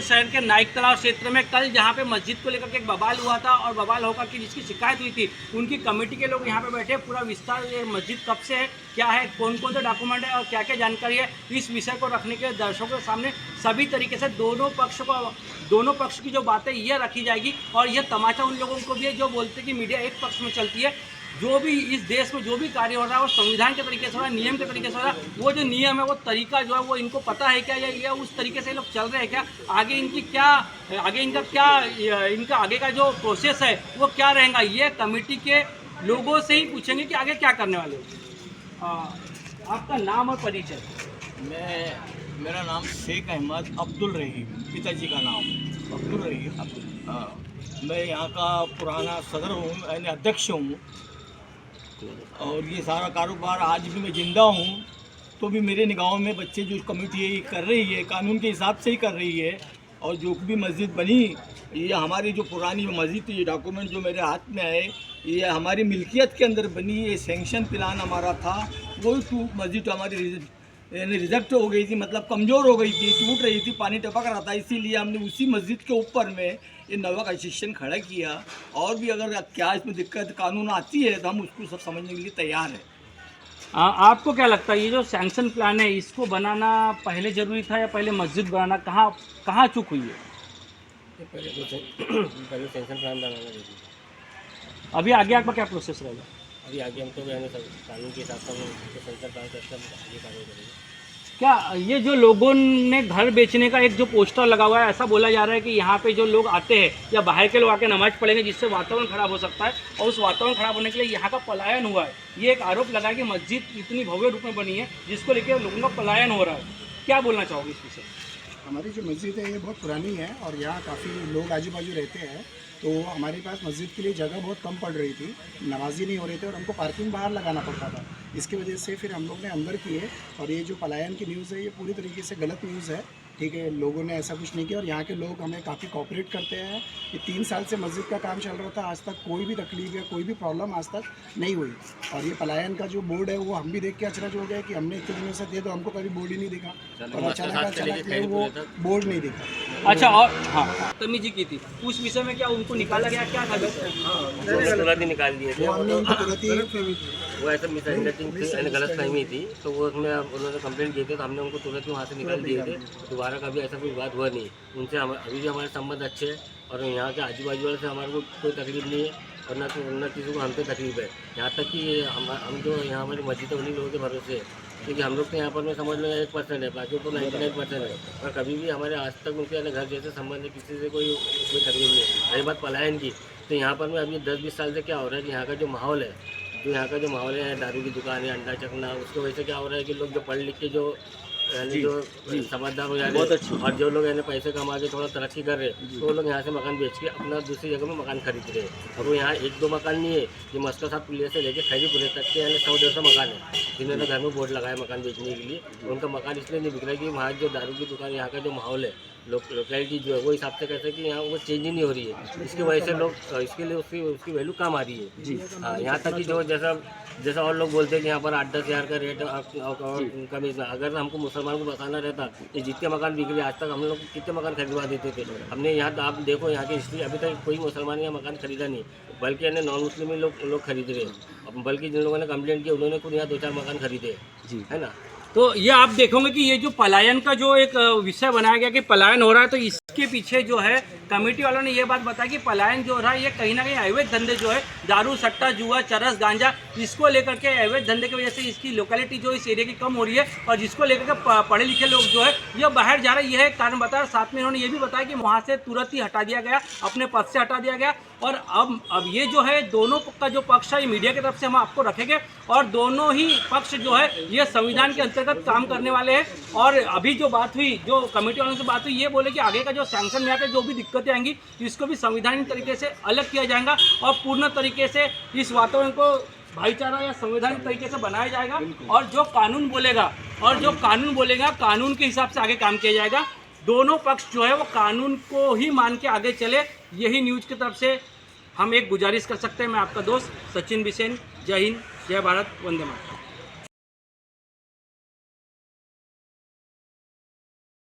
शहर के नाइक तालाब क्षेत्र में कल जहां पे मस्जिद को लेकर के एक बवाल हुआ था और बवाल होकर के जिसकी शिकायत हुई थी, उनकी कमेटी के लोग यहां पे बैठे पूरा विस्तार ये मस्जिद कब से है, क्या है, कौन कौन से डॉक्यूमेंट है और क्या क्या जानकारी है, इस विषय को रखने के दर्शकों के सामने सभी तरीके से दोनों पक्ष की जो बातें ये रखी जाएगी। और यह तमाचा उन लोगों को भी है जो बोलते हैं कि मीडिया एक पक्ष में चलती है। जो भी इस देश में जो भी कार्य हो रहा है वो संविधान के तरीके से हो रहा है, नियम के तरीके से हो रहा है। वो जो नियम है वो तरीका जो है वो इनको पता है क्या, या उस तरीके से लोग चल रहे हैं क्या, आगे इनका आगे का जो प्रोसेस है वो क्या रहेगा, ये कमेटी के लोगों से ही पूछेंगे कि आगे क्या करने वाले हो। आपका नाम और परिचय। मेरा नाम शेख अहमद अब्दुल रहीम, पिताजी का नाम अब्दुल रहीम। हाँ, मैं यहाँ का पुराना सदर हूँ, यानी अध्यक्ष हूँ। और ये सारा कारोबार आज भी मैं जिंदा हूँ तो भी मेरे निगाहों में बच्चे जो कमेटी है ये कर रही है, कानून के हिसाब से ही कर रही है। और जो भी मस्जिद बनी, ये हमारी जो पुरानी मस्जिद थी, ये डॉक्यूमेंट जो मेरे हाथ में है ये हमारी मिल्कियत के अंदर बनी। ये सैंक्शन प्लान हमारा था, वही मस्जिद हमारी यानी रिजेक्ट हो गई थी, मतलब कमज़ोर हो गई थी, टूट रही थी, पानी टपक रहा था। इसीलिए हमने उसी मस्जिद के ऊपर में ये नवा कंस्ट्रक्शन खड़ा किया। और भी अगर क्या इसमें दिक्कत कानून आती है तो हम उसको सब समझने के लिए तैयार हैं। आपको क्या लगता है ये जो सैंक्शन प्लान है इसको बनाना पहले ज़रूरी था या पहले मस्जिद बनाना, कहाँ चूक हुई है? पहले सैंक्शन प्लान बनाना जरूरी। अभी आगे आपका क्या प्रोसेस रहेगा? अभी आगे हम तो कानून के हिसाब से हम सैंक्शन प्लान करके हम आगे कार्रवाई करेंगे। क्या ये जो लोगों ने घर बेचने का एक जो पोस्टर लगा हुआ है, ऐसा बोला जा रहा है कि यहाँ पे जो लोग आते हैं या बाहर के लोग आके नमाज पढ़ेंगे जिससे वातावरण खराब हो सकता है, और उस वातावरण खराब होने के लिए यहाँ का पलायन हुआ है। ये एक आरोप लगा है कि मस्जिद इतनी भव्य रूप में बनी है जिसको लेकर लोगों का पलायन हो रहा है। क्या बोलना चाहोगे इस विषय? हमारी जो मस्जिद है ये बहुत पुरानी है और यहाँ काफ़ी लोग आजू बाजू रहते हैं, तो हमारे पास मस्जिद के लिए जगह बहुत कम पड़ रही थी, नमाजी नहीं हो रहे थे और हमको पार्किंग बाहर लगाना पड़ता था। इसकी वजह से फिर हम लोग ने अंदर किए। और ये जो पलायन की न्यूज़ है ये पूरी तरीके से गलत न्यूज़ है, ठीक है। लोगों ने ऐसा कुछ नहीं किया और यहाँ के लोग हमें काफ़ी कोऑपरेट करते हैं। ये 3 साल से मस्जिद का काम चल रहा था, आज तक कोई भी तकलीफ या कोई भी प्रॉब्लम आज तक नहीं हुई। और ये पलायन का जो बोर्ड है वो हम भी देख के अचरज हो गया कि हमने इतने दिनों से दिए तो हमको कभी बोर्ड ही नहीं दिखा, और अचानक वो बोर्ड नहीं दिखा। अच्छा, और हाँ तमी जी की थी उस विषय में क्या उनको निकाला गया, क्या था? तुरंत ही निकाल दिए थे। वो ऐसा मिसअंडरस्टैंडिंग थी, गलत फहमी थी, तो वो उसमें उन्होंने कंप्लेंट किए थे तो हमने उनको तुरंत ही वहाँ से निकाल दिए थे। दोबारा कभी ऐसा कोई बात हुआ नहीं उनसे। अभी भी हमारे संबंध अच्छे हैं और यहाँ के आजू बाजू वाले से हमारे को कोई तकलीफ नहीं है और न किसी को हमसे तकलीफ है। यहाँ तक कि हम जो यहाँ हमारी मस्जिद है उन्हीं लोगों के भरोसे है, क्योंकि हम लोग तो यहाँ पर मैं समझ लो 1% है, बाकी तो 99% है। और कभी भी हमारे आज तक उनके घर जैसे संबंध है, किसी से कोई तकलीफ नहीं है। रही बात पलायन की, तो यहाँ पर मैं अभी 10-20 साल से क्या हो रहा है कि यहाँ का जो माहौल है, दारू की दुकान है, अंडा चखना, उसकी वजह से क्या हो रहा है कि लोग जो पढ़ लिख के जो समझदार हो जा रहे हैं और जो लोग पैसे कमा के थोड़ा तरक्की कर रहे हैं, तो वो लोग यहाँ से मकान बेच के अपना दूसरी जगह में मकान खरीद रहे हैं। और वो यहाँ 1-2 मकान नहीं है, ये मस्का साहब पुलिस से लेके खैरी पुलिस तक के 100-150 मकान है जिन्होंने घर में बोर्ड लगाया मकान बेचने के लिए। उनका मकान इसलिए नहीं बिक रहा है कि वहाँ जो दारू की दुकान, यहाँ का जो माहौल है, लोकेलिटी जो है वो हिसाब से कहते हैं कि यहाँ वो चेंज ही नहीं हो रही है। इसकी वजह से लोग इसके लिए उसकी वैल्यू कम आ रही है जी। हाँ, यहाँ तक कि जो जैसा और लोग बोलते हैं कि यहाँ पर 8-10 हज़ार का रेट कमी। अगर हमको मुसलमान को बताना रहता कि जितने मकान बिक रहे, आज तक हम लोग कितने मकान खरीदवा देते थे। हमने यहाँ आप देखो यहाँ की हिस्ट्री, अभी तक कोई मुसलमान यहाँ मकान खरीदा नहीं, बल्कि अन्य नॉन मुस्लिम ही लोग खरीद रहे हैं। बल्कि जिन लोगों ने कंप्लेंट की उन्होंने खुद यहाँ 2-4 मकान खरीदे जी, है ना। तो ये आप देखोगे कि ये जो पलायन का जो एक विषय बनाया गया कि पलायन हो रहा है, तो इसके पीछे जो है कमेटी वालों ने ये बात बताई कि पलायन जो हो रहा है ये कहीं ना कहीं अवैध धंधे जो है, दारू, सट्टा, जुआ, चरस, गांजा, इसको लेकर के अवैध धंधे की वजह से इसकी लोकेलिटी जो इस एरिया की कम हो रही है और जिसको लेकर के पढ़े लिखे लोग जो है ये बाहर जा रहे हैं, यह कारण बताया। साथ में इन्होंने ये भी बताया कि वहाँ से तुरंत ही हटा दिया गया, अपने पद से हटा दिया गया। और अब ये जो है दोनों का जो पक्ष है मीडिया की तरफ से हम आपको रखेंगे और दोनों ही पक्ष जो है ये संविधान के अंतर्गत काम करने वाले हैं। और अभी जो बात हुई, जो कमेटी वालों से बात हुई, ये बोले कि आगे का जो सैंक्शन में आकर जो भी दिक्कतें आएंगी इसको भी संवैधानिक तरीके से अलग किया जाएगा और पूर्ण तरीके से इस वातावरण को भाईचारा या संवैधानिक तरीके से बनाया जाएगा। और जो कानून बोलेगा कानून के हिसाब से आगे काम किया जाएगा। दोनों पक्ष जो है वो कानून को ही मान के आगे चले, यही न्यूज़ की तरफ से हम एक गुजारिश कर सकते हैं। मैं आपका दोस्त सचिन बिसेन। जय हिंद, जय भारत, वंदे मातरम।